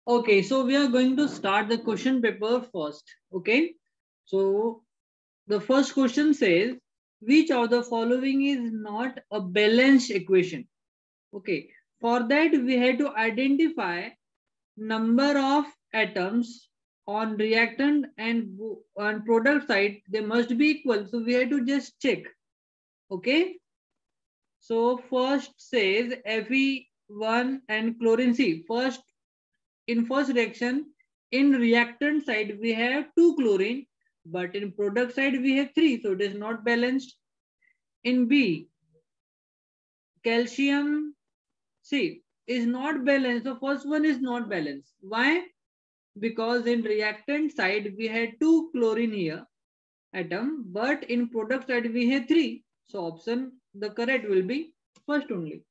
Okay, so we are going to start the question paper first. Okay, so the first question says, which of the following is not a balanced equation? Okay, for that we have to identify number of atoms on reactant and on product side, they must be equal. So we have to just check. Okay, so first says Fe1 and chlorine. See, first in first reaction, in reactant side we have 2 chlorine, but in product side we have 3, so it is not balanced. In B, calcium, see, is not balanced. The first one is not balanced. Why? Because in reactant side we had 2 chlorine here atom, but in product side we have 3. So option, the correct will be first only.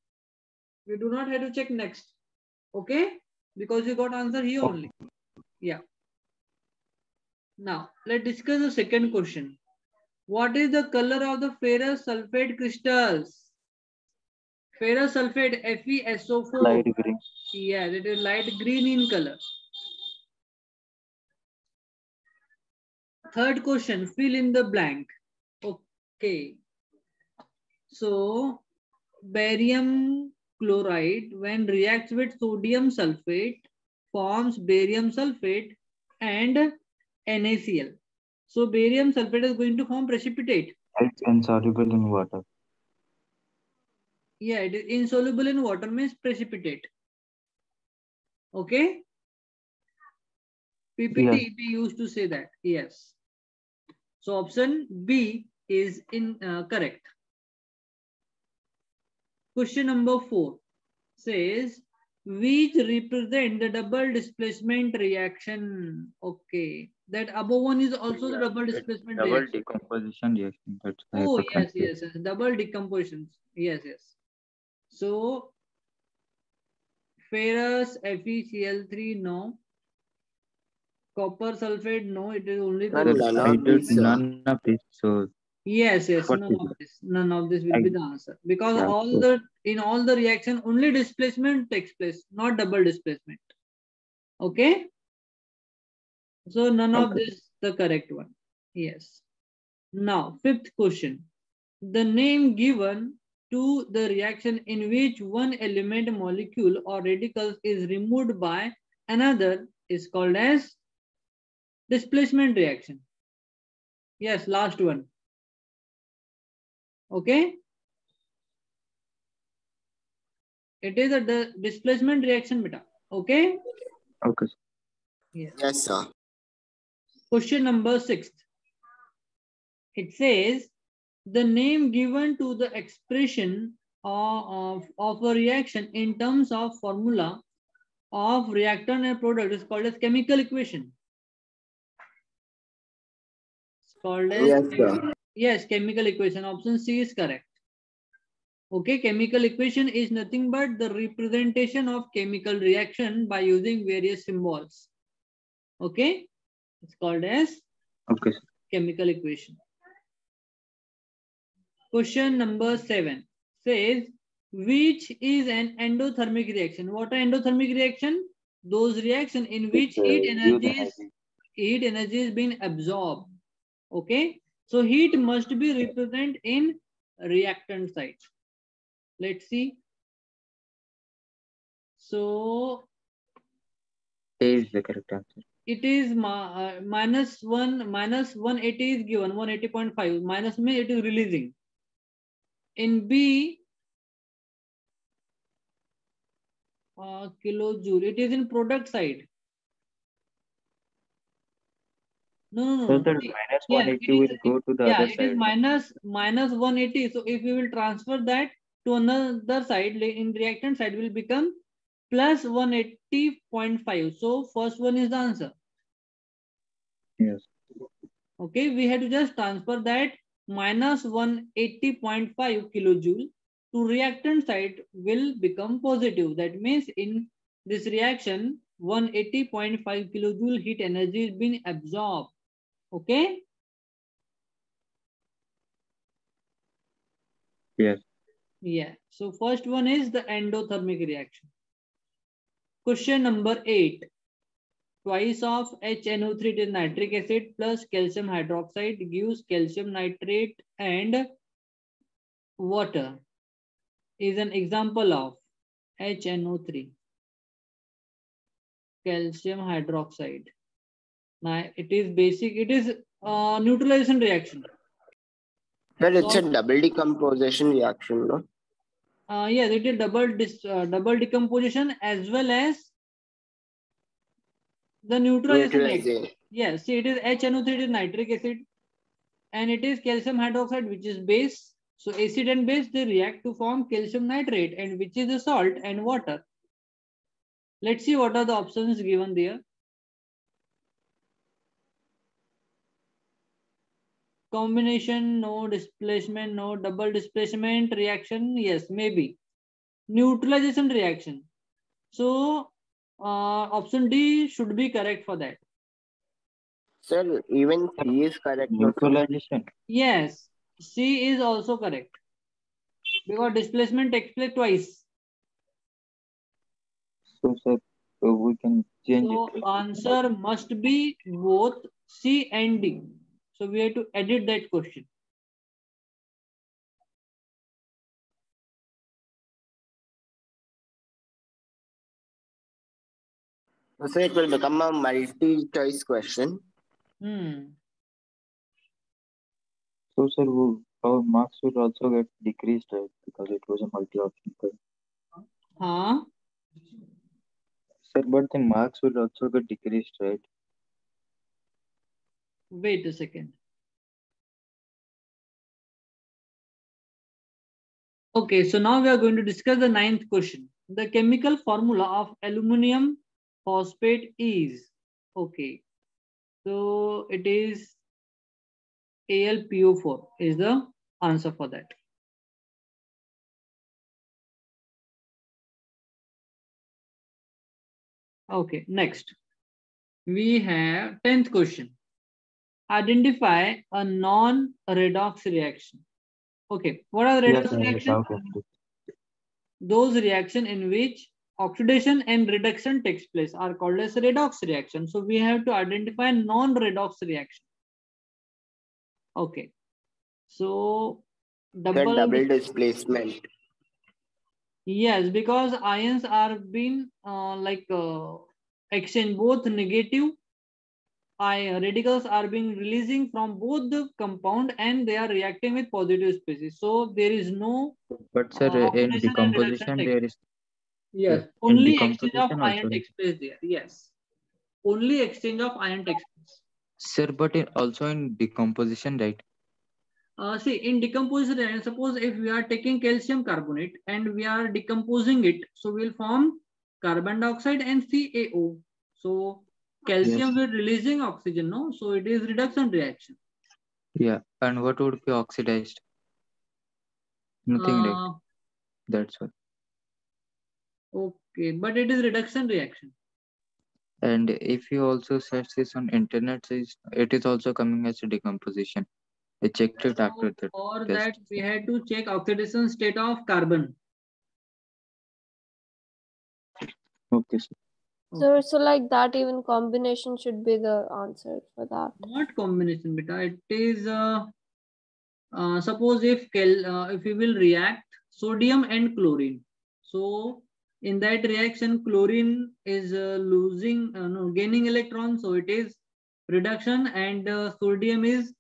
We do not have to check next. Okay, because you got answer here only. Yeah. Now let's discuss the second question. What is the color of the ferrous sulfate crystals? Ferrous sulfate FeSO4. Light green. Yeah, it is light green in color. Third question, fill in the blank. Okay. So barium chloride when reacts with sodium sulfate forms barium sulfate and NaCl. So barium sulfate is going to form precipitate. It's insoluble in water. Yeah, it is insoluble in water, means precipitate. Okay. PPT Yes. we used to say that. Yes. So option B is correct. Question number 4 says, which represent the double displacement reaction? Okay, that above one is also the double displacement Double reaction. decomposition reaction. That's why I Oh got yes, confused. yes, yes, double decomposition. Yes, yes. So ferrous FeCl3 no, copper sulfate no, it is only the. Sir, None I of did these. none of this. So Yes, yes, what is none of this will I, be the answer, because yeah, all so the in all the reaction only displacement takes place, not double displacement. Okay, so none of okay. this the correct one. Yes. Now fifth question, the name given to the reaction in which one element molecule or radicals is removed by another is called as displacement reaction. Yes, last one. Okay, it is a displacement reaction beta. Okay. Okay. Yes. Yes, sir. Question number 6. It says the name given to the expression of a reaction in terms of formula of reactant and product is called as chemical equation. It's called as Yes, sir. yes, chemical equation. Option C is correct. Okay, chemical equation is nothing but the representation of chemical reaction by using various symbols. Okay, it's called as Okay. chemical equation. Question number 7 says, which is an endothermic reaction? What are endothermic reaction? Those reaction in which Use energy. heat energy is being absorbed. Okay, so heat must be represented in reactant side. Let's see. So A is the correct answer. it is minus 180 is given, 180.5 minus means it is releasing. In B, kilojoule, it is in product side. So No. that See, minus yeah, 180 will go to the yeah, other it is side. minus 180. So if we will transfer that to another side, in reactant side will become plus 180.5. So first one is the answer. Yes. Okay, we have to just transfer that minus 180.5 kilojoule to reactant side will become positive. That means in this reaction, 180.5 kilojoule heat energy is being absorbed. Okay. Yes. Yeah. So first one is the endothermic reaction. Question number 8. twice of HNO3, it is nitric acid, plus calcium hydroxide gives calcium nitrate, and water is an example of HNO3, calcium hydroxide. Now it is basic, it is neutralization reaction. Sir, it's a double decomposition reaction, no? Yes, it is double decomposition as well as the neutralization reaction. Yes, see, it is HNO3, it is nitric acid, and it is calcium hydroxide, which is base. So acid and base, they react to form calcium nitrate, and which is the salt, and water. Let's see what are the options given there. Combination, no. Displacement, no. Double displacement reaction, yes, maybe. Neutralization reaction. So option D should be correct for that. Sir, even C is correct. Neutralization. Yes, C is also correct. Because displacement takes place twice. So, sir, we can change So it. answer must be both C and D. So we have to edit that question. So it will become a multi-choice question. So, sir, our marks will also get decreased, right? Because it was a multi-option question. Huh? Sir, but the marks will also get decreased, right? Wait a second. Okay, so now we are going to discuss the 9th question. The chemical formula of aluminum phosphate is, okay, so it is AlPO4 is the answer for that. Okay, next. We have 10th question. Identify a non-redox reaction. Okay, what are the redox reactions? Those reactions in which oxidation and reduction takes place are called as redox reaction. So we have to identify non-redox reaction. Okay, so double displacement. Yes, because ions are being exchange, both negative radicals are being releasing from both the compound and they are reacting with positive species. So there is no. But sir, in decomposition there is. Yes, only exchange of ion takes place there. Yes, only exchange of ion takes place. Sir, but also in decomposition, right? See, in decomposition, suppose if we are taking calcium carbonate and we are decomposing it, so we'll form carbon dioxide and CaO. So calcium will releasing oxygen, no? So it is reduction reaction. Yeah, and what would be oxidized? Nothing, right? That's why. Okay, but it is reduction reaction. And if you also search this on internet, it is also coming as a decomposition. I checked it after that. For that, we had to check oxidation state of carbon. Okay, sir. Okay. So like that, even combination should be the answer for that. Not combination, beta. It is suppose if we will react sodium and chlorine. So in that reaction, chlorine is gaining electrons, so it is reduction, and sodium is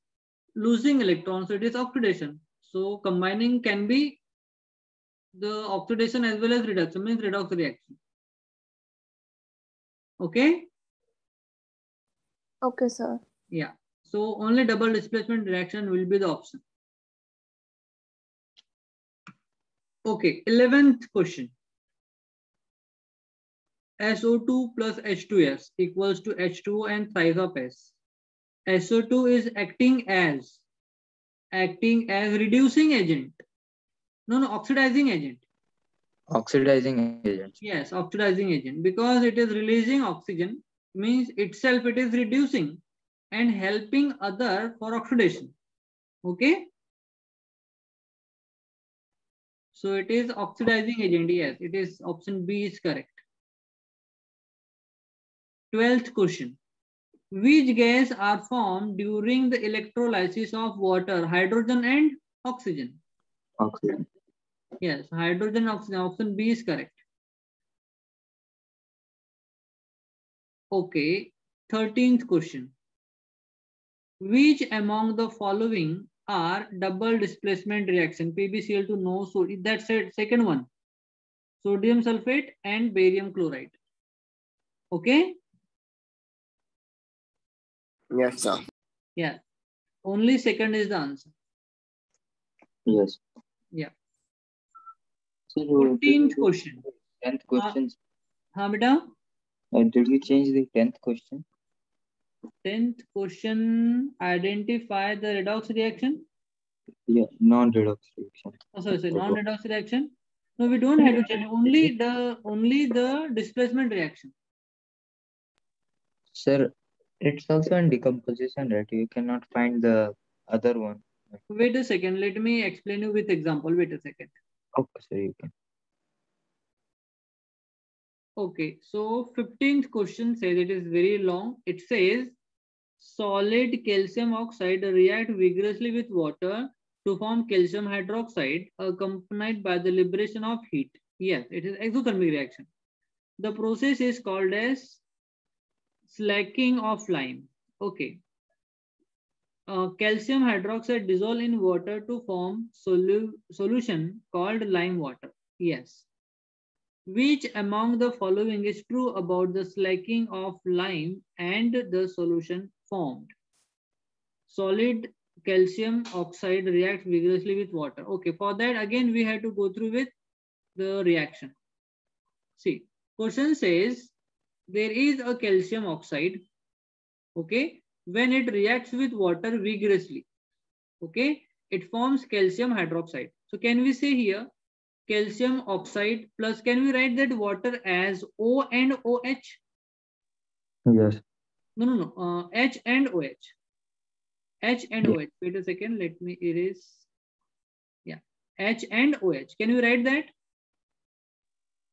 losing electrons, so it is oxidation. So combining can be the oxidation as well as reduction, means redox reaction. Okay? Okay, sir. Yeah. So only double displacement reaction will be the option. Okay, 11th question. SO2 plus H2S equals to H2O and thrice of S. SO2 is acting as reducing agent. No, oxidizing agent. Oxidizing agent. Yes, oxidizing agent. Because it is releasing oxygen, means itself it is reducing and helping other for oxidation. Okay? So it is oxidizing agent. Yes, it is option B is correct. 12th question. Which gas are formed during the electrolysis of water? Hydrogen and oxygen. Oxygen. Yes, hydrogen, oxygen. Option B is correct. Okay, 13th question. Which among the following are double displacement reaction? PbCl2 no, so that's it. Second one, sodium sulfate and barium chloride. Okay. Yes, sir. Yeah. Only second is the answer. Yes. Yeah. So 14th question. 10th question. हाँ बेटा. Did you change the 10th question? 10th question. Identify the redox reaction. Yeah, non-redox reaction. Oh, sorry, non-redox reaction. No, we don't have to change. Only the displacement reaction. Sir, it's also in decomposition, right? You cannot find the other one. Wait a second. Let me explain you with example. Wait a second. Okay, sir, you can. Okay, so 15th question says, it is very long. It says solid calcium oxide react vigorously with water to form calcium hydroxide accompanied by the liberation of heat. Yes, it is exothermic reaction. The process is called as slacking of lime. Okay. Calcium hydroxide dissolve in water to form solution called lime water. Yes. Which among the following is true about the slacking of lime and the solution formed? Solid calcium oxide reacts vigorously with water. Okay, for that again we have to go through with the reaction. See, question says there is a calcium oxide. Okay, when it reacts with water vigorously, okay, it forms calcium hydroxide. So can we say here calcium oxide plus, can we write that water as O and OH? Yes. No. H and OH. H and Yeah. OH. Wait a second. Let me erase. Yeah. H and OH. Can you write that?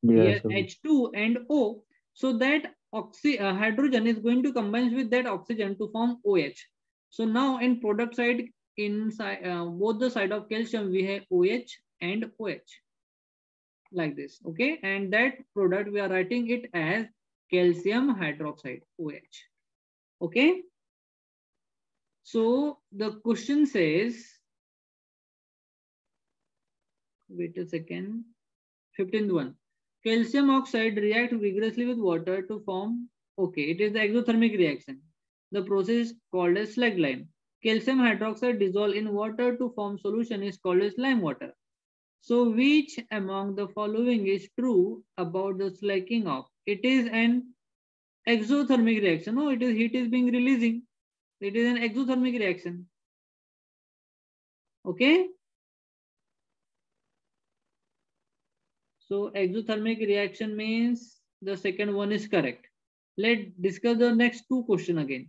Yes. Here H2 and O. So that hydrogen is going to combine with that oxygen to form OH. So now in product side, inside both the side of calcium, we have OH and OH. Like this. Okay. And that product we are writing it as calcium hydroxide, OH. Okay. So the question says, wait a second, 15th one. Calcium oxide react vigorously with water to form, okay, it is the exothermic reaction. The process is called as slag lime. Calcium hydroxide dissolve in water to form solution is called as lime water. So which among the following is true about the slacking of? It is an exothermic reaction. No, it is heat is being releasing. It is an exothermic reaction. Okay. So exothermic reaction means the second one is correct. Let's discuss the next two questions again.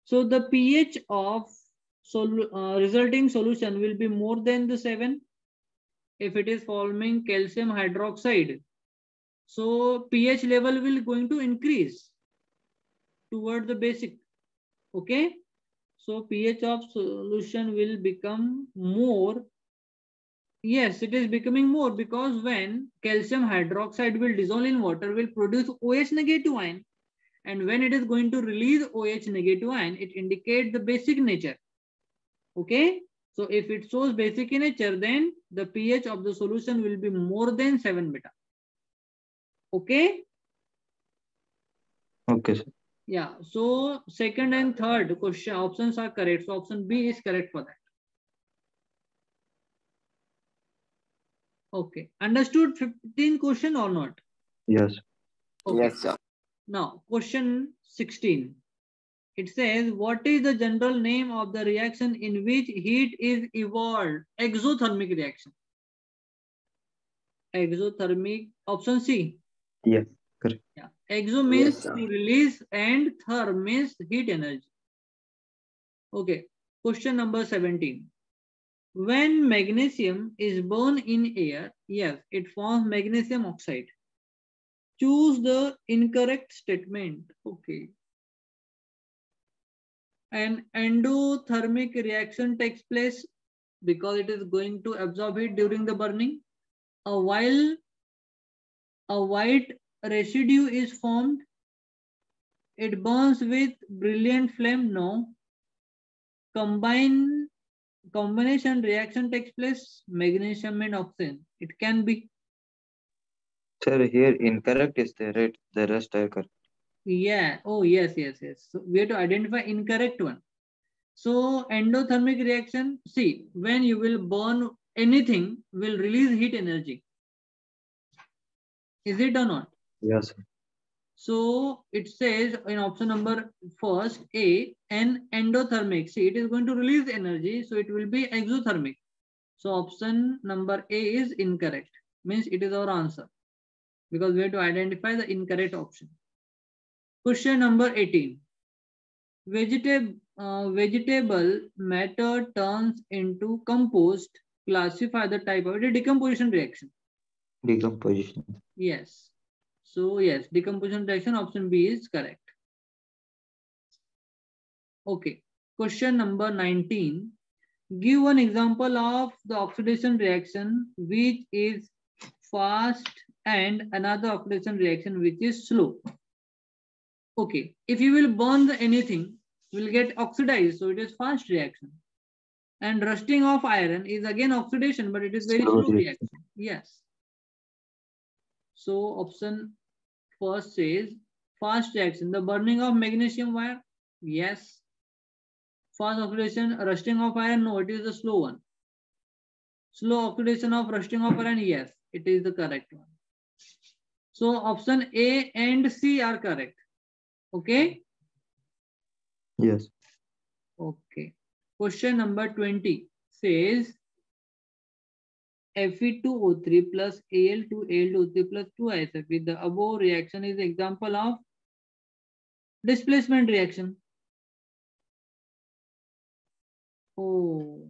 So the pH of resulting solution will be more than the 7 if it is forming calcium hydroxide. So pH level will going to increase toward the basic. Okay. So pH of solution will become more. Yes, it is becoming more because when calcium hydroxide will dissolve in water, will produce OH negative ion. And when it is going to release OH negative ion, it indicates the basic nature. Okay. So if it shows basic nature, then the pH of the solution will be more than 7 beta. Okay. Okay, sir. Yeah. So second and third question options are correct. So option B is correct for that. Okay. Understood 15 question or not? Yes. Okay. Yes, sir. Now question 16. It says, what is the general name of the reaction in which heat is evolved? Exothermic reaction. Exothermic, option C. Yes, correct. Yeah. Exo means Yes, sir. to release and therm means heat energy. Okay. Question number 17. When magnesium is burned in air, yes, it forms magnesium oxide. choose the incorrect statement. Okay. An endothermic reaction takes place because it is going to absorb heat during the burning. While a white residue is formed, it burns with brilliant flame. No. Combination reaction takes place, magnesium and oxygen. It can be. Sir, here incorrect is there, right? The rest are correct. Yeah. Oh, yes. So we have to identify incorrect one. So endothermic reaction, see, when you will burn anything, will release heat energy. Is it or not? Yes, sir. So it says in option number first, A, an endothermic. See, it is going to release energy, so it will be exothermic. So option number A is incorrect. Means it is our answer. Because we have to identify the incorrect option. Question number 18. Vegetable matter turns into compost. Classify the type of it. Decomposition reaction. Decomposition. Yes. So yes, decomposition reaction option B is correct. Okay. Question number 19. Give one example of the oxidation reaction which is fast and another oxidation reaction which is slow. Okay. If you will burn anything, will get oxidized, so it is fast reaction. And rusting of iron is again oxidation, but it is very slow reaction. Yes. So option first says fast reaction. The burning of magnesium wire, yes. Fast oxidation, rusting of iron, no, it is the slow one. Slow oxidation of rusting of iron, yes, it is the correct one. So option A and C are correct. Okay. Yes. Okay. Question number 20 says Fe2O3 plus Al2Al2O3 plus 2ISF with the above reaction is example of displacement reaction. Oh.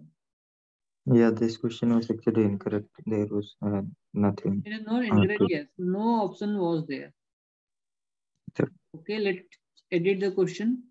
Yeah, this question was actually incorrect. There was nothing. It is not incorrect, yes. No option was there. Sure. Okay, let's edit the question.